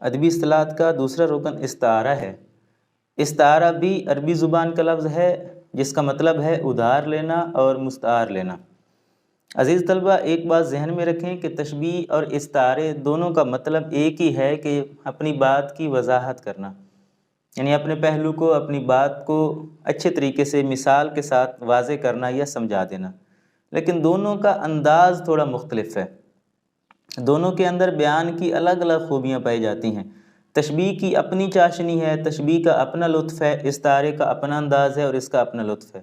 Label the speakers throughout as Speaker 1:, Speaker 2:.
Speaker 1: ادبی اصطلاحات کا دوسرا رکن استعارہ ہے۔ استعارہ بھی عربی زبان کا لفظ ہے جس کا مطلب ہے ادھار لینا اور مستعار لینا۔ عزیز طلبہ، ایک بات ذہن میں رکھیں کہ تشبیہ اور استعارے دونوں کا مطلب ایک ہی ہے کہ اپنی بات کی وضاحت کرنا، یعنی اپنے پہلو کو، اپنی بات کو اچھے طریقے سے مثال کے ساتھ واضح کرنا یا سمجھا دینا، لیکن دونوں کا انداز تھوڑا مختلف ہے۔ دونوں کے اندر بیان کی الگ الگ خوبیاں پائی جاتی ہیں۔ تشبیہ کی اپنی چاشنی ہے، تشبیہ کا اپنا لطف ہے، استعارے کا اپنا انداز ہے اور اس کا اپنا لطف ہے۔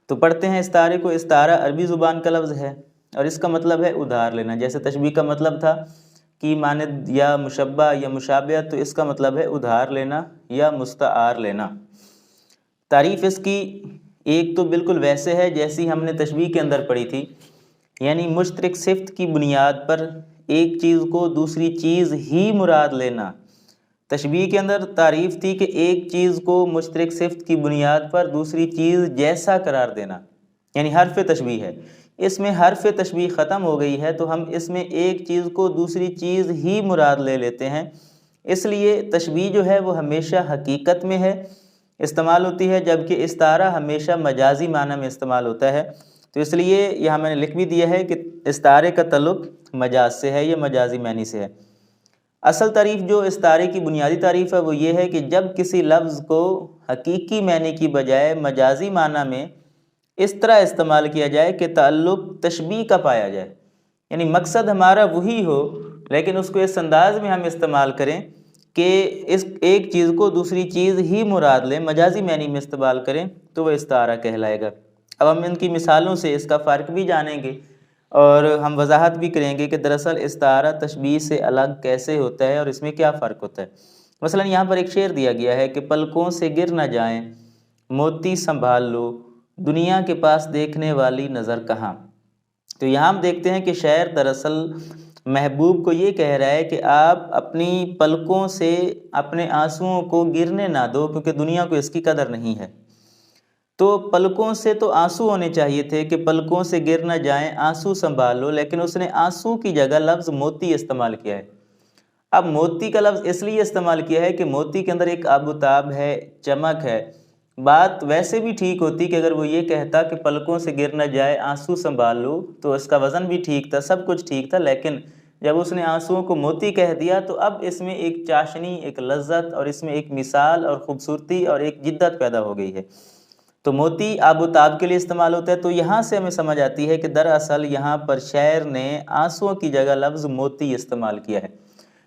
Speaker 1: تو پڑھتے ہیں استعارے کو۔ استعارہ عربی زبان کا لفظ ہے اور اس کا مطلب ہے ادھار لینا۔ جیسے تشبیہ کا مطلب تھا کہ مانند یا مشبہ یا مشابہت، تو اس کا مطلب ہے ادھار لینا یا مستعار لینا۔ تعریف اس کی ایک تو بالکل ویسے ہے جیسی ہم نے تشبیہ کے اندر پڑھی تھی، یعنی مشترک صفت کی بنیاد پر ایک چیز کو دوسری چیز ہی مراد لینا۔ تشبیہ کے اندر تعریف تھی کہ ایک چیز کو مشترک صفت کی بنیاد پر دوسری چیز جیسا قرار دینا، یعنی حرف تشبیہ ہے۔ اس میں حرف تشبیہ ختم ہو گئی ہے تو ہم اس میں ایک چیز کو دوسری چیز ہی مراد لے لیتے ہیں۔ اس لیے تشبیہ جو ہے وہ ہمیشہ حقیقت میں ہے استعمال ہوتی ہے، جبکہ استعارہ ہمیشہ مجازی معنی میں استعمال ہوتا ہے۔ تو اس لیے یہاں میں نے لکھ بھی دیا ہے کہ استعارے کا تعلق مجاز سے ہے یا مجازی معنی سے ہے۔ اصل تعریف جو استعارے کی بنیادی تعریف ہے وہ یہ ہے کہ جب کسی لفظ کو حقیقی معنی کی بجائے مجازی معنی میں اس طرح استعمال کیا جائے کہ تعلق تشبیہ کا پایا جائے، یعنی مقصد ہمارا وہی ہو لیکن اس کو اس انداز میں ہم استعمال کریں کہ اس ایک چیز کو دوسری چیز ہی مراد لیں، مجازی معنی میں استعمال کریں، تو وہ استعارہ کہلائے گا۔ اب ہم ان کی مثالوں سے اس کا فرق بھی جانیں گے اور ہم وضاحت بھی کریں گے کہ دراصل استعارہ تشبیہ سے الگ کیسے ہوتا ہے اور اس میں کیا فرق ہوتا ہے۔ مثلا یہاں پر ایک شعر دیا گیا ہے کہ پلکوں سے گر نہ جائیں موتی سنبھال لو، دنیا کے پاس دیکھنے والی نظر کہاں۔ تو یہاں ہم دیکھتے ہیں کہ شاعر دراصل محبوب کو یہ کہہ رہا ہے کہ آپ اپنی پلکوں سے اپنے آنسوؤں کو گرنے نہ دو، کیونکہ دنیا کو اس کی قدر نہیں ہے۔ تو پلکوں سے تو آنسو ہونے چاہیے تھے کہ پلکوں سے گر نہ جائیں آنسو سنبھال لو، لیکن اس نے آنسو کی جگہ لفظ موتی استعمال کیا ہے۔ اب موتی کا لفظ اس لیے استعمال کیا ہے کہ موتی کے اندر ایک آب و تاب ہے، چمک ہے۔ بات ویسے بھی ٹھیک ہوتی کہ اگر وہ یہ کہتا کہ پلکوں سے گر نہ جائے آنسو سنبھال لو، تو اس کا وزن بھی ٹھیک تھا، سب کچھ ٹھیک تھا، لیکن جب اس نے آنسوؤں کو موتی کہہ دیا تو اب اس میں ایک چاشنی، ایک لذت اور اس میں ایک مثال اور خوبصورتی اور ایک جدت پیدا ہو گئی ہے۔ تو موتی آب و تاب کے لیے استعمال ہوتا ہے۔ تو یہاں سے ہمیں سمجھ آتی ہے کہ دراصل یہاں پر شاعر نے آنسوؤں کی جگہ لفظ موتی استعمال کیا ہے۔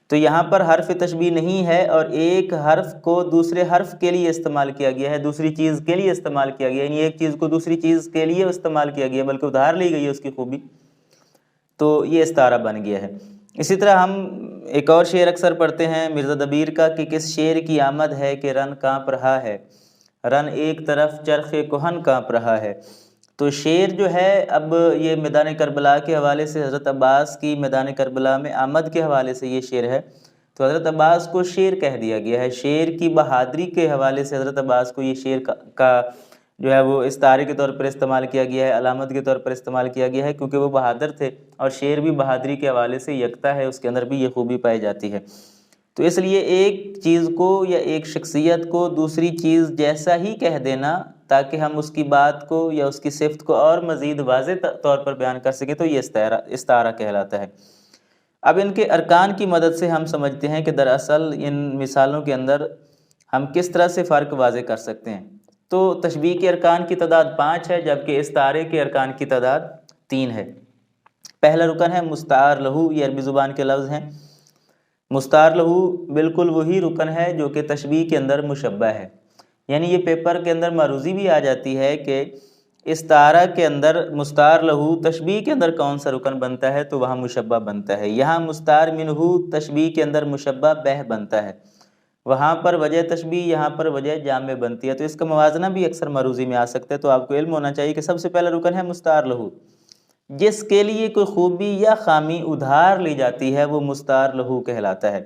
Speaker 1: تو یہاں پر حرف تشبیہ نہیں ہے اور ایک حرف کو دوسرے حرف کے لیے استعمال کیا گیا ہے، دوسری چیز کے لیے استعمال کیا گیا ہے، یعنی ایک چیز کو دوسری چیز کے لیے استعمال کیا گیا، بلکہ ادھار لی گئی ہے اس کی خوبی، تو یہ استعارہ بن گیا ہے۔ اسی طرح ہم ایک اور شعر اکثر پڑھتے ہیں مرزا دبیر کا کہ کس شعر کی آمد ہے کہ رن کانپ رہا ہے، رن ایک طرف چرخ کہن کانپ رہا ہے۔ تو شعر جو ہے اب یہ میدان کربلا کے حوالے سے، حضرت عباس کی میدان کربلا میں آمد کے حوالے سے یہ شعر ہے، تو حضرت عباس کو شعر کہہ دیا گیا ہے۔ شعر کی بہادری کے حوالے سے حضرت عباس کو یہ شعر کا جو ہے وہ استعارے کے طور پر استعمال کیا گیا ہے، علامت کے طور پر استعمال کیا گیا ہے، کیونکہ وہ بہادر تھے اور شعر بھی بہادری کے حوالے سے یکتا ہے، اس کے اندر بھی یہ خوبی پائی جاتی ہے۔ تو اس لیے ایک چیز کو یا ایک شخصیت کو دوسری چیز جیسا ہی کہہ دینا تاکہ ہم اس کی بات کو یا اس کی صفت کو اور مزید واضح طور پر بیان کر سکیں، تو یہ استعارہ کہلاتا ہے۔ اب ان کے ارکان کی مدد سے ہم سمجھتے ہیں کہ دراصل ان مثالوں کے اندر ہم کس طرح سے فرق واضح کر سکتے ہیں۔ تو تشبیہ کے ارکان کی تعداد 5 ہے، جبکہ استعارے کے ارکان کی تعداد 3 ہے۔ پہلا رکن ہے مستعار لہو، یہ عربی زبان کے لفظ ہیں۔ مستعار لہو بالکل وہی رکن ہے جو کہ تشبیہ کے اندر مشبہ ہے، یعنی یہ پیپر کے اندر معروضی بھی آ جاتی ہے کہ استعارہ کے اندر مستعار لہو تشبیہ کے اندر کون سا رکن بنتا ہے، تو وہاں مشبہ بنتا ہے۔ یہاں مستعار منہ تشبیہ کے اندر مشبہ بہ بنتا ہے، وہاں پر وجہ تشبیہ، یہاں پر وجہ جامع بنتی ہے۔ تو اس کا موازنہ بھی اکثر معروضی میں آ سکتا ہے، تو آپ کو علم ہونا چاہیے کہ سب سے پہلا رکن ہے مستعار لہو۔ جس کے لیے کوئی خوبی یا خامی ادھار لی جاتی ہے وہ مستعار لہو کہلاتا ہے،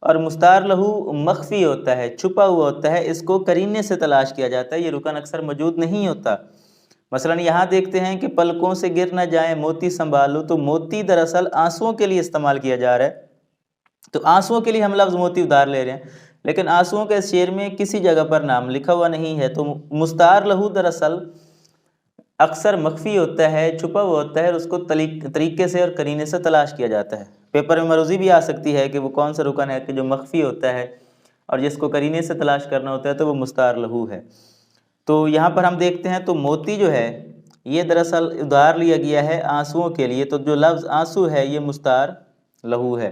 Speaker 1: اور مستعار لہو مخفی ہوتا ہے، چھپا ہوا ہوتا ہے، اس کو قرینے سے تلاش کیا جاتا ہے، یہ رکن اکثر موجود نہیں ہوتا۔ مثلا یہاں دیکھتے ہیں کہ پلکوں سے گر نہ جائیں موتی سنبھال لو، تو موتی دراصل آنسوؤں کے لیے استعمال کیا جا رہا ہے، تو آنسوؤں کے لیے ہم لفظ موتی ادھار لے رہے ہیں، لیکن آنسوؤں کے شعر میں کسی جگہ پر نام لکھا ہوا نہیں ہے، تو مستعار لہو دراصل اکثر مخفی ہوتا ہے، چھپا ہوا ہوتا ہے، اور اس کو طریقے سے اور قرینے سے تلاش کیا جاتا ہے۔ پیپر میں مروزی بھی آ سکتی ہے کہ وہ کون سا رکن ہے کہ جو مخفی ہوتا ہے اور جس کو قرینے سے تلاش کرنا ہوتا ہے، تو وہ مستعار لہو ہے۔ تو یہاں پر ہم دیکھتے ہیں تو موتی جو ہے یہ دراصل ادھار لیا گیا ہے آنسوؤں کے لیے، تو جو لفظ آنسو ہے یہ مستعار لہو ہے۔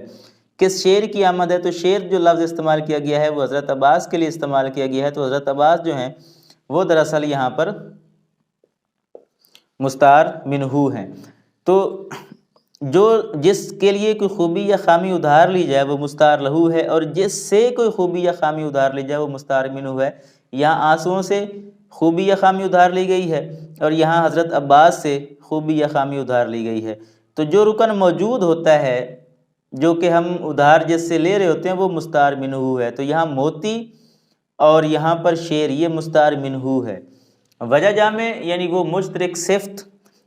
Speaker 1: کس شعر کی آمد ہے؟ تو شعر جو لفظ استعمال کیا گیا ہے وہ حضرت عباس کے لیے استعمال کیا گیا ہے، تو حضرت عباس جو ہیں وہ دراصل یہاں پر مستعار منہو ہیں۔ تو جس کے لیے کوئی خوبی یا خامی ادھار لی جائے وہ مستعار لہو ہے، اور جس سے کوئی خوبی یا خامی ادھار لی جائے وہ مستعار منہو ہے۔ یہاں آنسوؤں سے خوبی یا خامی ادھار لی گئی ہے، اور یہاں حضرت عباس سے خوبی یا خامی ادھار لی گئی ہے۔ تو جو رکن موجود ہوتا ہے جو کہ ہم ادھار جس سے لے رہے ہوتے ہیں وہ مستعار منہو ہے، تو یہاں موتی اور یہاں پر شعر یہ مستعار منہو ہے۔ وجہ جامع یعنی وہ مشترک صفت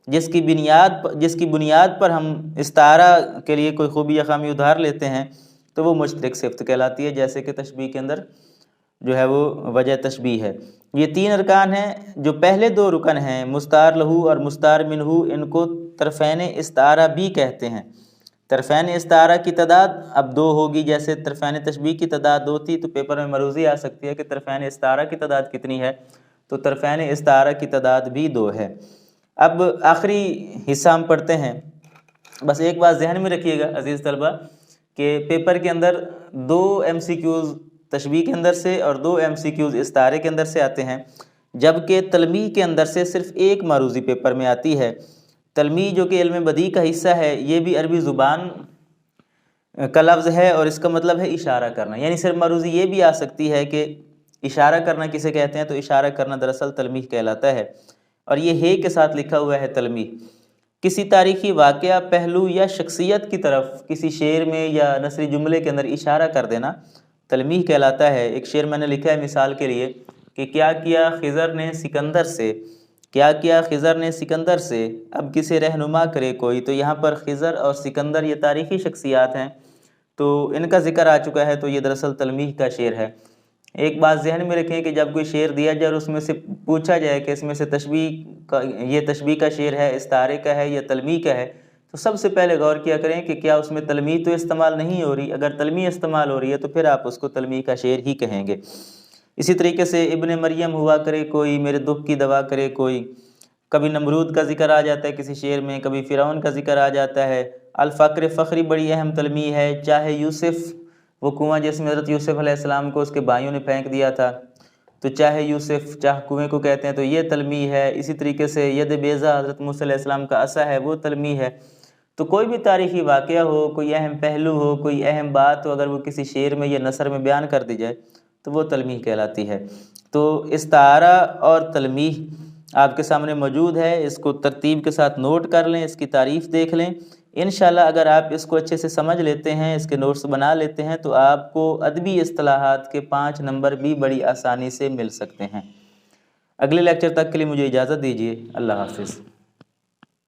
Speaker 1: جس کی بنیاد پر ہم استعارہ کے لیے کوئی خوبی یا خامی ادھار لیتے ہیں تو وہ مشترک صفت کہلاتی ہے، جیسے کہ تشبیہ کے اندر جو ہے وہ وجہ تشبیہ ہے۔ یہ تین ارکان ہیں، جو پہلے دو رکن ہیں مستعار لہو اور مستعار منہو، ان کو طرفین استعارہ بھی کہتے ہیں۔ طرفین استعارہ کی تعداد اب دو ہوگی، جیسے طرفین تشبیہ کی تعداد دو تھی، تو پیپر میں مروزی آ سکتی ہے کہ طرفین استعارہ کی تعداد کتنی ہے، تو طرفین استعارہ کی تعداد بھی دو ہے۔ اب آخری حصہ ہم پڑھتے ہیں۔ بس ایک بات ذہن میں رکھیے گا عزیز طلبہ کہ پیپر کے اندر 2 MCQs تشبیہ کے اندر سے اور 2 MCQs استعارے کے اندر سے آتے ہیں، جبکہ تلمیح کے اندر سے صرف ایک معروضی پیپر میں آتی ہے۔ تلمیح جو کہ علم بدیع کا حصہ ہے، یہ بھی عربی زبان کا لفظ ہے اور اس کا مطلب ہے اشارہ کرنا، یعنی صرف معروضی یہ بھی آ سکتی ہے کہ اشارہ کرنا کسے کہتے ہیں، تو اشارہ کرنا دراصل تلمیح کہلاتا ہے، اور یہ ہے کے ساتھ لکھا ہوا ہے تلمیح۔ کسی تاریخی واقعہ، پہلو یا شخصیت کی طرف کسی شعر میں یا نثری جملے کے اندر اشارہ کر دینا تلمیح کہلاتا ہے۔ ایک شعر میں نے لکھا ہے مثال کے لیے کہ کیا کیا خضر نے سکندر سے، کیا کیا خضر نے سکندر سے، اب کسے رہنما کرے کوئی، تو یہاں پر خضر اور سکندر یہ تاریخی شخصیات ہیں، تو ان کا ذکر آ چکا ہے، تو یہ دراصل تلمیح کا شعر ہے۔ ایک بات ذہن میں رکھیں کہ جب کوئی شعر دیا جائے اور اس میں سے پوچھا جائے کہ اس میں سے یہ تشبیہ کا شعر ہے، استعارے کا ہے یا تلمیح کا ہے، تو سب سے پہلے غور کیا کریں کہ کیا اس میں تلمیح تو استعمال نہیں ہو رہی۔ اگر تلمیح استعمال ہو رہی ہے تو پھر آپ اس کو تلمیح کا شعر ہی کہیں گے۔ اسی طریقے سے ابن مریم ہوا کرے کوئی، میرے دکھ کی دوا کرے کوئی، کبھی نمرود کا ذکر آ جاتا ہے کسی شعر میں، کبھی فرعون کا ذکر آ جاتا ہے۔ الفقر فخری بڑی اہم تلمیح ہے، چاہے یوسف، وہ کنواں جس میں حضرت یوسف علیہ السلام کو اس کے بھائیوں نے پھینک دیا تھا، تو چاہے یوسف، چاہ کنویں کو کہتے ہیں، تو یہ تلمیح ہے۔ اسی طریقے سے ید بیضا حضرت موسیٰ علیہ السلام کا عصا ہے، وہ تلمیح ہے۔ تو کوئی بھی تاریخی واقعہ ہو، کوئی اہم پہلو ہو، کوئی اہم بات ہو، اگر وہ کسی شعر میں یا نثر میں بیان کر دی جائے تو وہ تلمیح کہلاتی ہے۔ تو استعارہ اور تلمیح آپ کے سامنے موجود ہے، اس کو ترتیب کے ساتھ نوٹ کر لیں، اس کی تعریف دیکھ لیں۔ انشاءاللہ اگر آپ اس کو اچھے سے سمجھ لیتے ہیں، اس کے نوٹس بنا لیتے ہیں، تو آپ کو ادبی اصطلاحات کے 5 نمبر بھی بڑی آسانی سے مل سکتے ہیں۔ اگلے لیکچر تک کے لیے مجھے اجازت دیجیے، اللہ حافظ۔